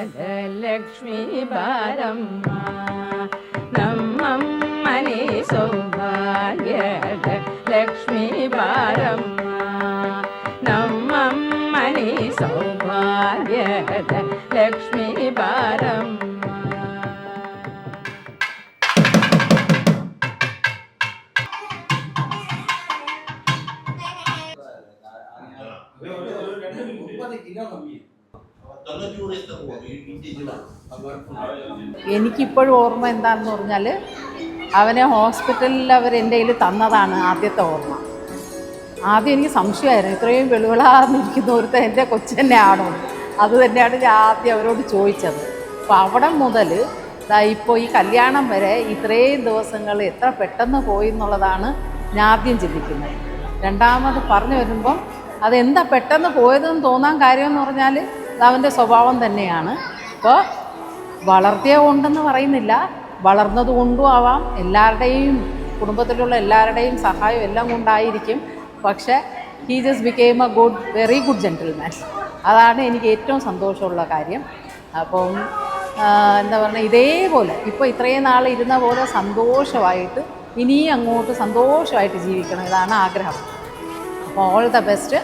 ಲಕ್ಷ್ಮೀ ಬಾರಮ್ಮ ನಮ್ಮಮ್ಮನೆ ಸೌಭಾಗ್ಯದ ಲಕ್ಷ್ಮೀ ಬಾರಮ್ಮ ನಮ್ಮಮ್ಮನೆ ಸೌಭಾಗ್ಯದ ಲಕ್ಷ್ಮೀ ಬಾರಮ್ಮ. എനിക്കിപ്പോഴും ഓർമ്മ എന്താണെന്ന് പറഞ്ഞാൽ അവനെ ഹോസ്പിറ്റലിൽ അവർ എൻ്റെ കയ്യിൽ തന്നതാണ് ആദ്യത്തെ ഓർമ്മ. ആദ്യം എനിക്ക് സംശയമായിരുന്നു, ഇത്രയും വെളുവിളാർന്നിരിക്കുന്ന ഒരുത്ത എൻ്റെ കൊച്ചെന്നെ ആണോ, അത് തന്നെയാണ് ഞാൻ ആദ്യം അവരോട് ചോദിച്ചത്. അപ്പോൾ അവിടെ മുതൽ ഇപ്പോൾ ഈ കല്യാണം വരെ ഇത്രയും ദിവസങ്ങൾ എത്ര പെട്ടെന്ന് പോയി എന്നുള്ളതാണ് ഞാൻ ആദ്യം ചിന്തിക്കുന്നത്. രണ്ടാമത് പറഞ്ഞു വരുമ്പം അതെന്താ പെട്ടെന്ന് പോയതെന്ന് തോന്നാൻ കാര്യമെന്ന് പറഞ്ഞാൽ അതവൻ്റെ സ്വഭാവം തന്നെയാണ്. ഇപ്പോൾ വളർത്തിയ കൊണ്ടെന്ന് പറയുന്നില്ല, വളർന്നത് കൊണ്ടും ആവാം, എല്ലാവരുടെയും കുടുംബത്തിലുള്ള എല്ലാവരുടെയും സഹായം എല്ലാം കൊണ്ടായിരിക്കും. പക്ഷേ he just became A very good gentleman. അതാണ് എനിക്ക് ഏറ്റവും സന്തോഷമുള്ള കാര്യം. അപ്പം എന്താ പറയുക, ഇതേപോലെ ഇപ്പോൾ ഇത്രയും നാൾ ഇരുന്ന പോലെ സന്തോഷമായിട്ട് ഇനിയും അങ്ങോട്ട് സന്തോഷമായിട്ട് ജീവിക്കണം, ഇതാണ് ആഗ്രഹം. അപ്പോൾ ഓൾ ദ ബെസ്റ്റ്.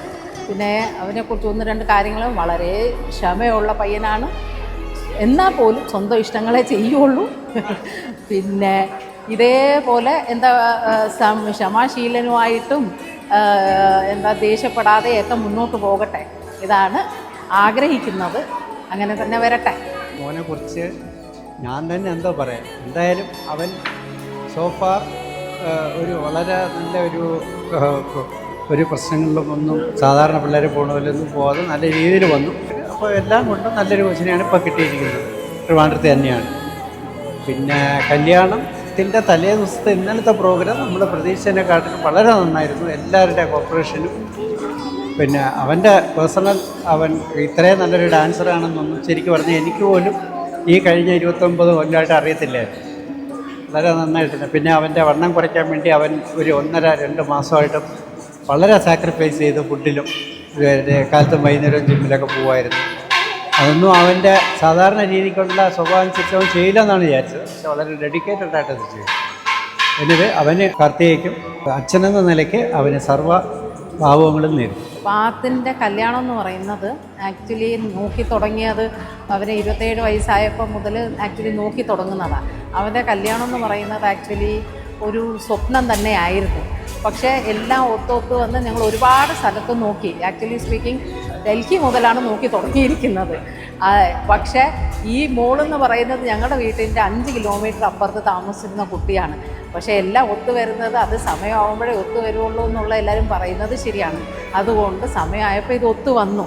പിന്നെ അവനെക്കുറിച്ച് ഒന്ന് രണ്ട് കാര്യങ്ങൾ, വളരെ ക്ഷമയുള്ള പയ്യനാണ്, എന്നാൽ പോലും സ്വന്തം ഇഷ്ടങ്ങളെ ചെയ്യുള്ളൂ. പിന്നെ ഇതേപോലെ എന്താ ക്ഷമാശീലനുമായിട്ടും എന്താ ദേഷ്യപ്പെടാതെയൊക്കെ മുന്നോട്ട് പോകട്ടെ, ഇതാണ് ആഗ്രഹിക്കുന്നത്. അങ്ങനെ തന്നെ വരട്ടെ. മോനെക്കുറിച്ച് ഞാൻ തന്നെ എന്താ പറയാം, എന്തായാലും അവൻ സോഫാർ ഒരു വളരെ നല്ല ഒരു പ്രശ്നങ്ങളിലൊന്നും സാധാരണ പിള്ളേർ പോകണ പോലെയൊന്നും പോകാതെ നല്ല രീതിയിൽ വന്നു. അപ്പോൾ എല്ലാം കൊണ്ടും നല്ലൊരു കൊച്ചിനെയാണ് ഇപ്പോൾ കിട്ടിയിരിക്കുന്നത്. ട്രിവാൻഡ്രത്ത് തന്നെയാണ്. പിന്നെ കല്യാണത്തിൻ്റെ തലേ ദിവസത്തെ ഇന്നലത്തെ പ്രോഗ്രാം നമ്മൾ പ്രതീക്ഷേനെക്കാട്ടിലും വളരെ നന്നായിരുന്നു. എല്ലാവരുടെ കോപ്പറേഷനും പിന്നെ അവൻ്റെ പേഴ്സണൽ അവൻ ഇത്രയും നല്ലൊരു ഡാൻസറാണെന്നൊന്നും ശരിക്കും പറഞ്ഞാൽ എനിക്ക് പോലും ഈ കഴിഞ്ഞ 29 കൊല്ലമായിട്ട് അറിയത്തില്ലായിരുന്നു. വളരെ നന്നായിട്ടുണ്ട്. പിന്നെ അവൻ്റെ വണ്ണം കുറയ്ക്കാൻ വേണ്ടി അവൻ ഒരു 1.5-2 മാസമായിട്ടും വളരെ സാക്രിഫൈസ് ചെയ്ത് ഫുഡിലും കാലത്തും വൈകുന്നേരവും ജിമ്മിലൊക്കെ പോകുമായിരുന്നു. അതൊന്നും അവൻ്റെ സാധാരണ രീതിക്കുള്ള സ്വഭാവം അനുസരിച്ച് അവൻ ചെയ്യില്ല എന്നാണ് വിചാരിച്ചത്. പക്ഷെ വളരെ ഡെഡിക്കേറ്റഡ് ആയിട്ട് അത് ചെയ്തു. എന്നിട്ട് അവന് കാർത്തികയ്ക്കും അച്ഛനെന്ന നിലയ്ക്ക് അവന് സർവ്വ ഭാവങ്ങളും നേരും. പാത്തിൻ്റെ കല്യാണം എന്ന് പറയുന്നത് ആക്ച്വലി നോക്കി തുടങ്ങിയത് അവന് 27 വയസ്സായപ്പോൾ മുതൽ ആക്ച്വലി നോക്കി തുടങ്ങുന്നതാണ്. അവൻ്റെ കല്യാണം എന്ന് പറയുന്നത് ആക്ച്വലി ഒരു സ്വപ്നം തന്നെ ആയിരുന്നു. പക്ഷേ എല്ലാം ഒത്തൊത്ത് വന്ന് ഞങ്ങൾ ഒരുപാട് സ്ഥലത്ത് നോക്കി. ആക്ച്വലി സ്പീക്കിംഗ് ഡൽഹി മുതലാണ് നോക്കി തുടങ്ങിയിരിക്കുന്നത്. പക്ഷേ ഈ മോളെന്ന് പറയുന്നത് ഞങ്ങളുടെ വീട്ടിൻ്റെ 5 കിലോമീറ്റർ അപ്പുറത്ത് താമസിച്ചിരുന്ന കുട്ടിയാണ്. പക്ഷേ എല്ലാം ഒത്തുവരുന്നത് അത് സമയമാകുമ്പോഴേ ഒത്തുവരുള്ളൂ എന്നുള്ള എല്ലാവരും പറയുന്നത് ശരിയാണ്. അതുകൊണ്ട് സമയമായപ്പോൾ ഇത് ഒത്തു വന്നു.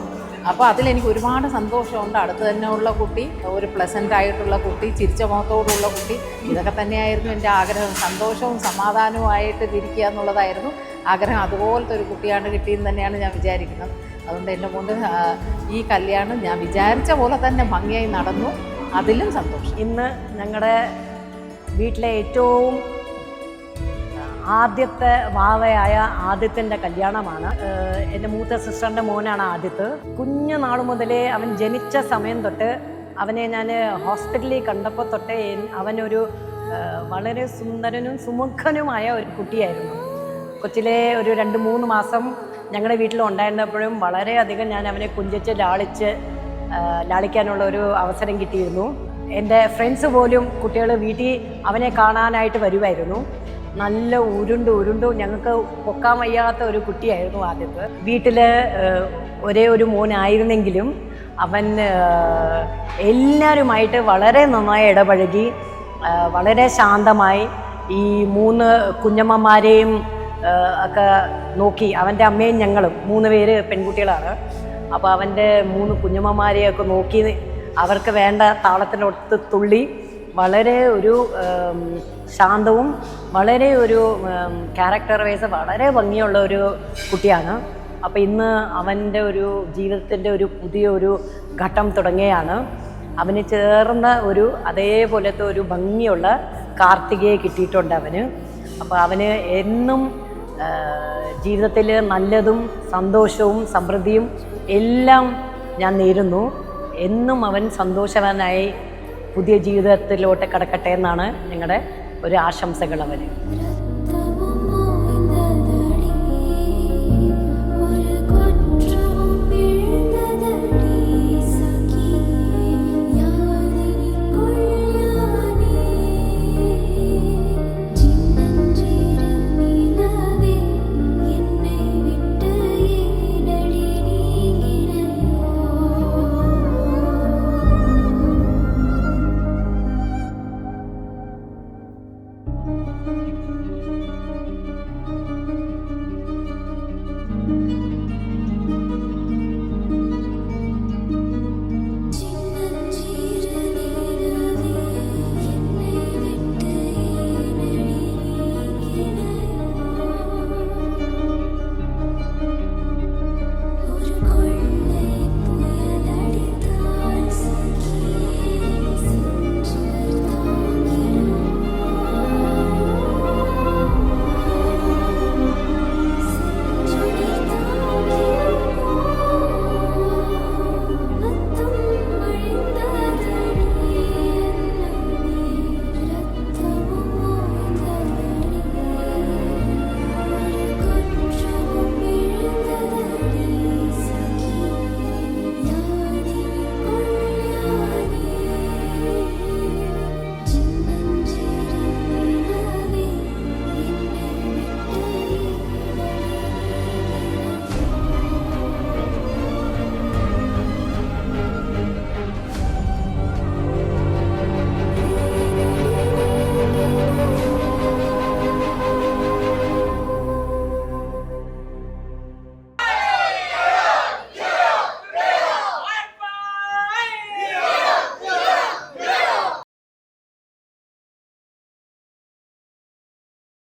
അപ്പോൾ അതിലെനിക്ക് ഒരുപാട് സന്തോഷമുണ്ട്. അടുത്ത് തന്നെ ഉള്ള കുട്ടി, ഒരു പ്ലസൻ്റ് ആയിട്ടുള്ള കുട്ടി, ചിരിച്ച മുഖത്തോടുള്ള കുട്ടി, ഇതൊക്കെ തന്നെയായിരുന്നു എൻ്റെ ആഗ്രഹം. സന്തോഷവും സമാധാനവുമായിട്ട് ഇരിക്കുക എന്നുള്ളതായിരുന്നു ആഗ്രഹം. അതുപോലത്തെ ഒരു കുട്ടിയാണ് കിട്ടിയെന്ന് തന്നെയാണ് ഞാൻ വിചാരിക്കുന്നത്. അതുകൊണ്ട് എന്നെ കൊണ്ട് ഈ കല്യാണം ഞാൻ വിചാരിച്ച പോലെ തന്നെ ഭംഗിയായി നടന്നു. അതിലും സന്തോഷം. ഇന്ന് ഞങ്ങളുടെ വീട്ടിലെ ഏറ്റവും ആദ്യത്തെ വാവയായ ആദിത്യൻ്റെ കല്യാണമാണ്. എൻ്റെ മൂത്ത സിസ്റ്ററിൻ്റെ മോനാണ് ആദിത്യ. കുഞ്ഞു നാൾ മുതലേ അവൻ ജനിച്ച സമയം തൊട്ട് അവനെ ഞാൻ ഹോസ്പിറ്റലിൽ കണ്ടപ്പോൾ തൊട്ടേ അവനൊരു വളരെ സുന്ദരനും സുമുഖനുമായ ഒരു കുട്ടിയായിരുന്നു. കൊച്ചിലെ ഒരു 2-3 മാസം ഞങ്ങളുടെ വീട്ടിലുണ്ടായിരുന്നപ്പോഴും വളരെയധികം ഞാൻ അവനെ കുഞ്ചിച്ച് ലാളിക്കാനുള്ള ഒരു അവസരം കിട്ടിയിരുന്നു. എൻ്റെ ഫ്രണ്ട്സ് പോലും കുട്ടികൾ വീട്ടിൽ അവനെ കാണാനായിട്ട് വരുമായിരുന്നു. നല്ല ഉരുണ്ടു ഞങ്ങൾക്ക് പൊക്കാൻ വയ്യാത്ത ഒരു കുട്ടിയായിരുന്നു ആദ്യത്തെ. വീട്ടിൽ ഒരേ ഒരു മോനായിരുന്നെങ്കിലും അവൻ എല്ലാവരുമായിട്ട് വളരെ നന്നായി ഇടപഴകി, വളരെ ശാന്തമായി ഈ 3 കുഞ്ഞമ്മമാരെയും ഒക്കെ നോക്കി. അവൻ്റെ അമ്മയും ഞങ്ങളും 3 പേര് പെൺകുട്ടികളാണ്. അപ്പോൾ അവൻ്റെ 3 കുഞ്ഞമ്മമാരെയൊക്കെ നോക്കി അവർക്ക് വേണ്ട താളത്തിനൊത്ത് തുള്ളി വളരെ ഒരു ശാന്തവും വളരെ ഒരു ക്യാരക്ടർ വൈസ് വളരെ ഭംഗിയുള്ള ഒരു കുട്ടിയാണ്. അപ്പോൾ ഇന്ന് അവൻ്റെ ഒരു ജീവിതത്തിൻ്റെ ഒരു പുതിയൊരു ഘട്ടം തുടങ്ങുകയാണ്. അവന് ചേർന്ന ഒരു അതേപോലത്തെ ഒരു ഭംഗിയുള്ള കാർത്തികയെ കിട്ടിയിട്ടുണ്ട് അവന്. അപ്പോൾ അവന് എന്നും ജീവിതത്തിൽ നല്ലതും സന്തോഷവും സമൃദ്ധിയും എല്ലാം ഞാൻ നേരുന്നു. എന്നും അവൻ സന്തോഷവാനായി പുതിയ ജീവിതത്തിലോട്ട് കടക്കട്ടെ എന്നാണ് ഞങ്ങളുടെ ഒരു ആശംസകൾ അവന്.